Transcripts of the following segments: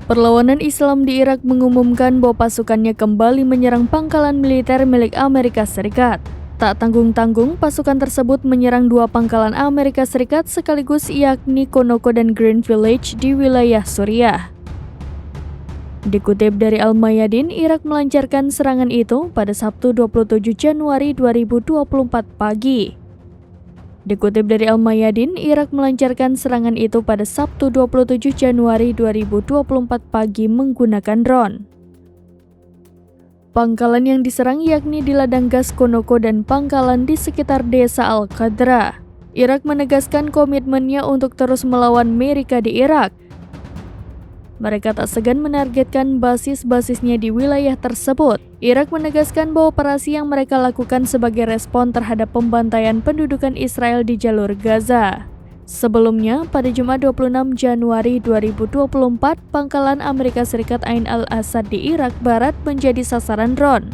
Perlawanan Islam di Irak mengumumkan bahwa pasukannya kembali menyerang pangkalan militer milik Amerika Serikat. Tak tanggung-tanggung, pasukan tersebut menyerang dua pangkalan Amerika Serikat sekaligus, yakni Konoko dan Green Village di wilayah Suriah. Dikutip dari Al-Mayadin, Irak melancarkan serangan itu pada Sabtu 27 Januari 2024 pagi. Dikutip dari Al-Mayadin, Irak melancarkan serangan itu pada Sabtu 27 Januari 2024 pagi menggunakan drone. Pangkalan yang diserang yakni di ladang gas Konoko dan pangkalan di sekitar desa Al-Qadra. Irak menegaskan komitmennya untuk terus melawan Amerika di Irak. Mereka tak segan menargetkan basis-basisnya di wilayah tersebut. Irak menegaskan bahwa operasi yang mereka lakukan sebagai respon terhadap pembantaian pendudukan Israel di jalur Gaza. Sebelumnya, pada Jumat 26 Januari 2024, pangkalan Amerika Serikat Ain al-Assad di Irak Barat menjadi sasaran drone.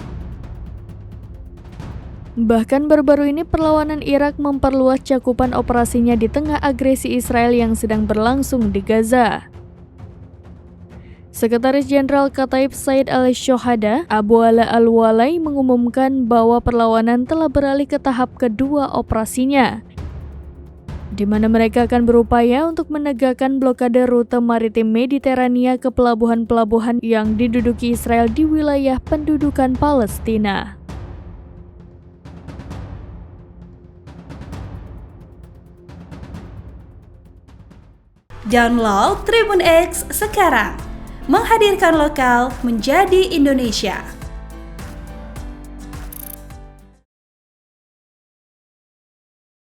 Bahkan baru-baru ini perlawanan Irak memperluas cakupan operasinya di tengah agresi Israel yang sedang berlangsung di Gaza. Sekretaris Jenderal Kataib Said al-Shuhada, Abu Ala al-Walai mengumumkan bahwa perlawanan telah beralih ke tahap kedua operasinya, di mana mereka akan berupaya untuk menegakkan blokade rute maritim Mediterania ke pelabuhan-pelabuhan yang diduduki Israel di wilayah pendudukan Palestina. Download Tribun X sekarang, menghadirkan lokal menjadi Indonesia.